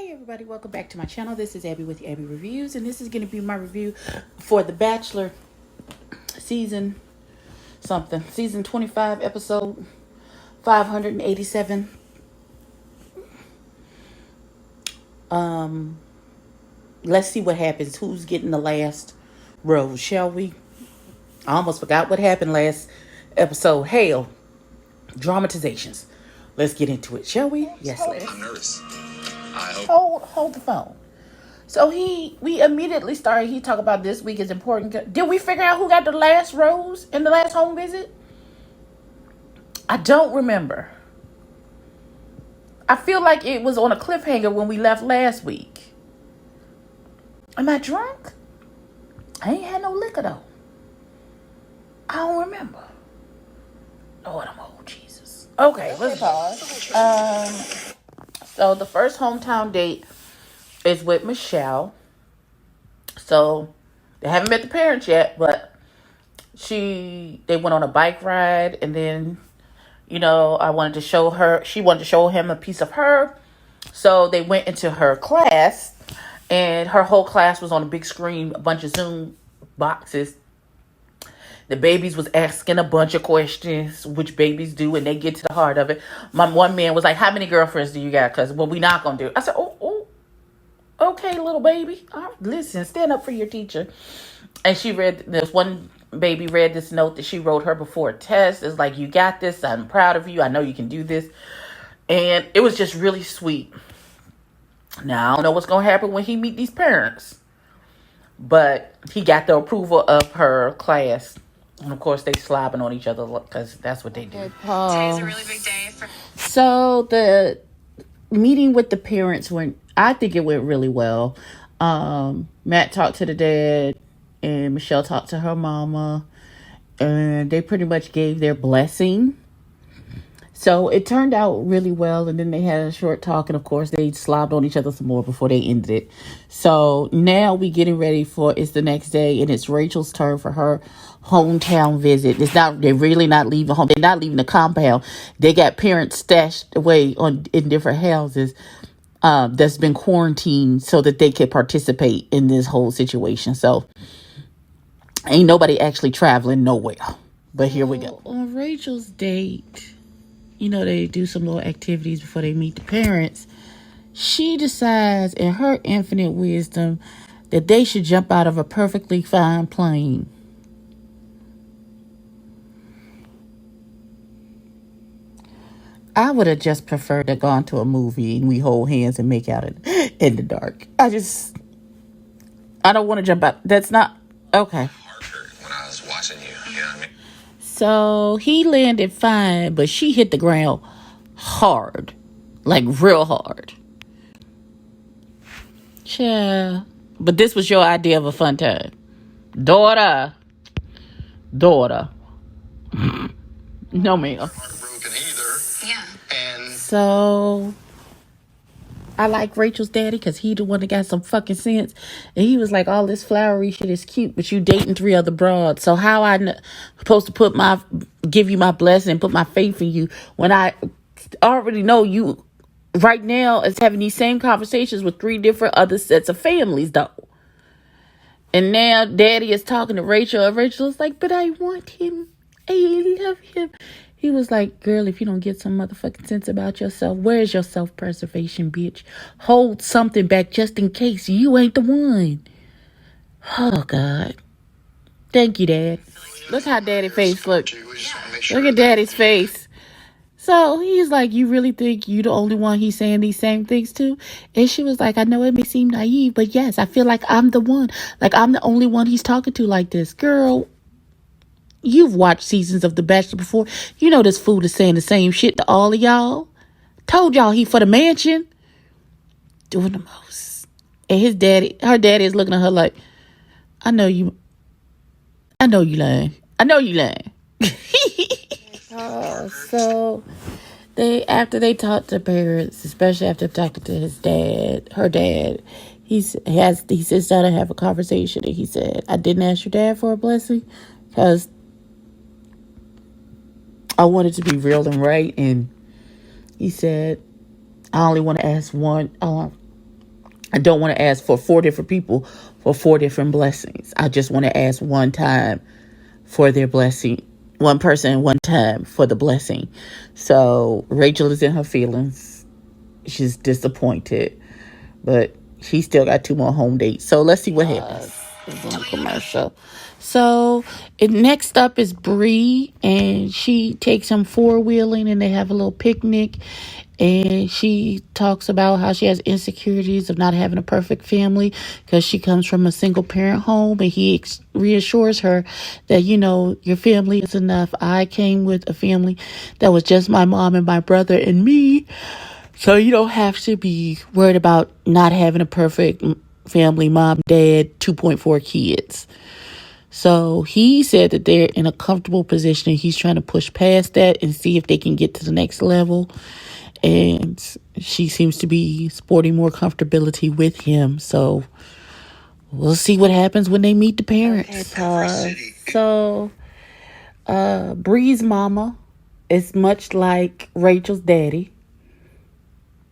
Hey everybody, welcome back to my channel. This is Abby with Abby Reviews, and this is going to be my review for The Bachelor season 25, episode 587. Let's see what happens. Who's getting the last rose, shall we? I almost forgot what happened last episode. Hell, dramatizations. Let's get into it, shall we? Yes, let's. I'm nervous. I hope. Hold the phone. So we immediately started. He talked about this week is important. Did we figure out who got the last rose in the last home visit? I don't remember. I feel like it was on a cliffhanger when we left last week. Am I drunk? I ain't had no liquor though. I don't remember. Lord, I'm old, Jesus. Okay, let's pause. So the first hometown date is with Michelle. So they haven't met the parents yet, but they went on a bike ride, and then she wanted to show him a piece of her. So they went into her class, and her whole class was on a big screen, a bunch of Zoom boxes. The babies was asking a bunch of questions, which babies do, and they get to the heart of it. My one man was like, "How many girlfriends do you got? Because what we not going to do." I said, oh, okay, little baby. All right, listen, stand up for your teacher. And this one baby read this note that she wrote her before a test. It's like, "You got this. I'm proud of you. I know you can do this." And it was just really sweet. Now, I don't know what's going to happen when he meet these parents. But he got the approval of her class. And of course, they slobbing on each other because that's what they do. Today's a really big day for. So the meeting with the parents I think it went really well. Matt talked to the dad, and Michelle talked to her mama, and they pretty much gave their blessing. So it turned out really well, and then they had a short talk, and of course they slobbed on each other some more before they ended it. So now we getting ready it's the next day, and it's Rachel's turn for her hometown visit. They're really not leaving home. They're not leaving the compound. They got parents stashed away in different houses that's been quarantined so that they could participate in this whole situation. So ain't nobody actually traveling nowhere. But here we go. On Rachel's date, they do some little activities before they meet the parents. She decides, in her infinite wisdom, that they should jump out of a perfectly fine plane. I would have just preferred to gone to a movie and we hold hands and make out in the dark. I don't want to jump out. That's not okay. When I was watching you know what I mean? So he landed fine, but she hit the ground hard, like real hard. Yeah, but this was your idea of a fun time, daughter. No, ma'am. Heartbroken either. Yeah. And so I like Rachel's daddy because he the one that got some fucking sense. And he was like, all this flowery shit is cute, but you dating 3 other broads. So how supposed to give you my blessing and put my faith in you when I already know you right now is having these same conversations with 3 different other sets of families though. And now daddy is talking to Rachel, and Rachel's like, but I want him. I love him. He was like, girl, if you don't get some motherfucking sense about yourself, where's your self-preservation, bitch? Hold something back just in case you ain't the one. Oh, God. Thank you, Dad. Look how Daddy's face look. Look at Daddy's face. So he's like, you really think you the only one he's saying these same things to? And she was like, I know it may seem naive, but yes, I feel like I'm the one. Like, I'm the only one he's talking to like this. Girl, you've watched seasons of The Bachelor before. You know this fool is saying the same shit to all of y'all. Told y'all he for the mansion. Doing the most. And her daddy is looking at her like, I know you lying. So after they talked to parents, especially after talking to her dad, he sits down and have a conversation, and he said, I didn't ask your dad for a blessing because I wanted to be real and right. And he said, I only want to ask one. I don't want to ask for 4 different people for 4 different blessings. I just want to ask one time for their blessing. One person, one time for the blessing. So Rachel is in her feelings. She's disappointed. But she still got 2 more home dates. So let's see what happens. It's on a commercial. So next up is Bree, and she takes him 4-wheeling, and they have a little picnic. And she talks about how she has insecurities of not having a perfect family because she comes from a single parent home. And he reassures her that, your family is enough. I came with a family that was just my mom and my brother and me. So you don't have to be worried about not having a perfect family, mom, dad, 2.4 kids. So he said that they're in a comfortable position. He's trying to push past that and see if they can get to the next level. And she seems to be sporting more comfortability with him. So we'll see what happens when they meet the parents. So Bree's mama is much like Rachel's daddy.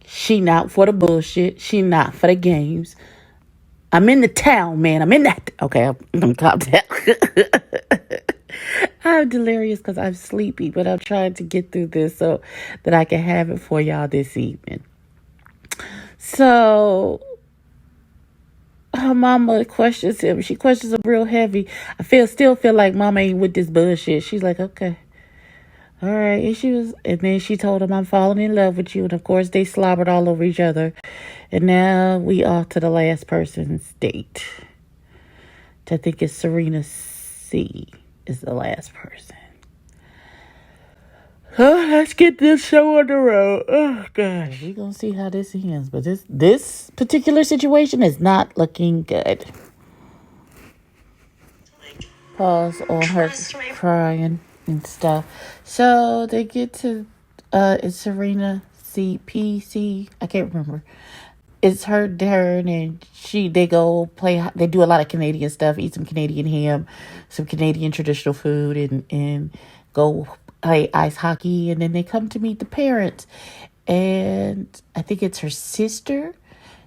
She not for the bullshit. She not for the games. I'm in the town, man. I'm in that. Okay, I'm gonna calm down. I'm delirious because I'm sleepy, but I'm trying to get through this so that I can have it for y'all this evening. So her mama questions him. She questions him real heavy. Still feel like mama ain't with this bullshit. She's like, okay. All right. And then she told him, I'm falling in love with you. And of course they slobbered all over each other. And now we off to the last person's date. Which I think is Serena C. is the last person. Let's get this show on the road. Oh, gosh. We're going to see how this ends. But this particular situation is not looking good. Pause on her crying and stuff. So they get to, it's Serena CPC. I can't remember. It's her turn, and they go play. They do a lot of Canadian stuff, eat some Canadian ham, some Canadian traditional food, and go play ice hockey. And then they come to meet the parents, and I think it's her sister.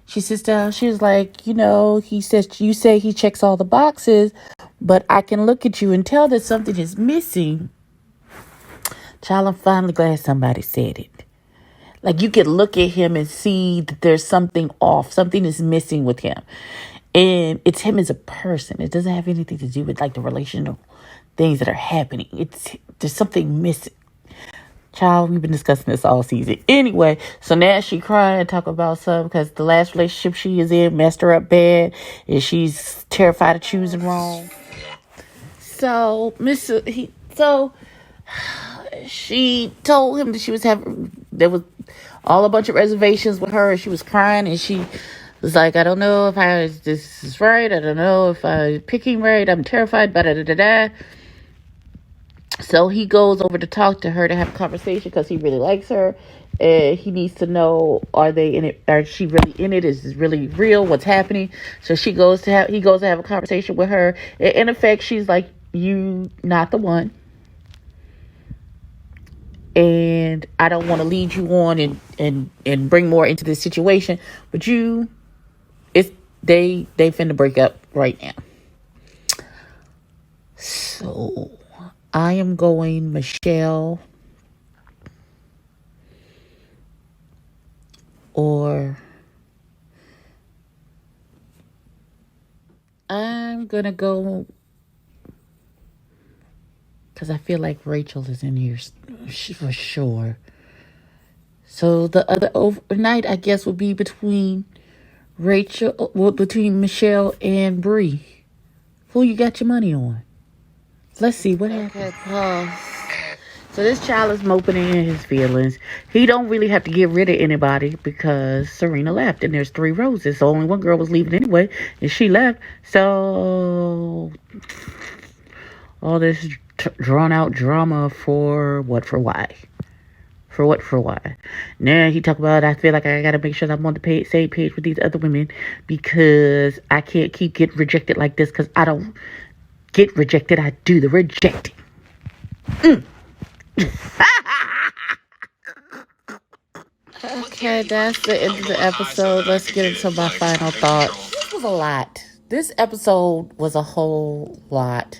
She sits down. She's like, he says, you say he checks all the boxes, but I can look at you and tell that something is missing. Child, I'm finally glad somebody said it. Like, you can look at him and see that there's something off. Something is missing with him. And it's him as a person. It doesn't have anything to do with, like, the relational things that are happening. There's something missing. Child, we've been discussing this all season. Anyway, so now she crying and talk about something because the last relationship she is in messed her up bad. And she's terrified of choosing wrong. So, she told him that there was all a bunch of reservations with her, and she was crying, and she was like, I don't know if this is right. I don't know if I'm picking right. I'm terrified. Da-da-da-da-da. So he goes over to talk to her to have a conversation because he really likes her. And he needs to know, are they in it? Are she really in it? Is this really real? What's happening? So he goes to have a conversation with her. In effect, she's like, you not the one. And I don't want to lead you on and bring more into this situation. But they finna break up right now. So I am going Michelle or I'm gonna go because I feel like Rachel is in here for sure. So the other overnight, I guess, would be between Michelle and Bree. Who you got your money on? Let's see what happens. So this child is moping in his feelings. He don't really have to get rid of anybody because Serena left, and there's 3 roses. So only one girl was leaving anyway, and she left. So all this drawn out drama for what? For why? For what? For why? Now he talk about, I feel like I gotta make sure that I'm on the same page with these other women because I can't keep getting rejected like this because I don't get rejected. I do the rejecting. Okay, that's the end of the episode. Let's get into my final thoughts. This was a lot. This episode was a whole lot.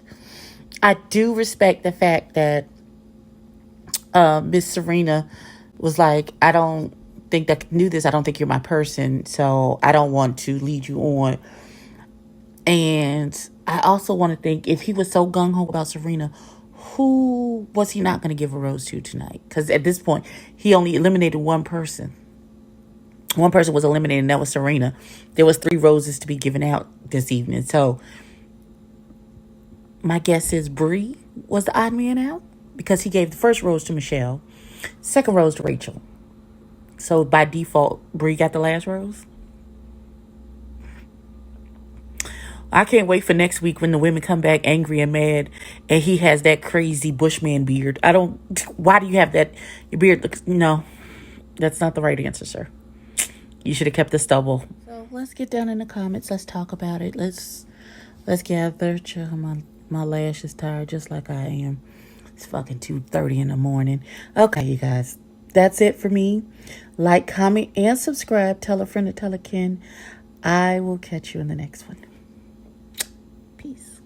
I do respect the fact that Miss Serena was like, I don't think that knew this. I don't think you're my person, so I don't want to lead you on. And I also want to think, if he was so gung-ho about Serena, who was he not going to give a rose to tonight? Because at this point, he only eliminated one person. One person was eliminated, and that was Serena. There was 3 roses to be given out this evening. So my guess is Bree was the odd man out, because he gave the first rose to Michelle, second rose to Rachel. So by default, Bree got the last rose. I can't wait for next week when the women come back angry and mad and he has that crazy Bushman beard. Why do you have that? Your beard looks, no, that's not the right answer, sir. You should have kept the stubble. So let's get down in the comments. Let's talk about it. Let's gather. My lash is tired just like I am. It's fucking 2:30 in the morning. Okay, you guys, that's it for me. Like, comment, and subscribe. Tell a friend to tell a kin. I will catch you in the next one. Peace.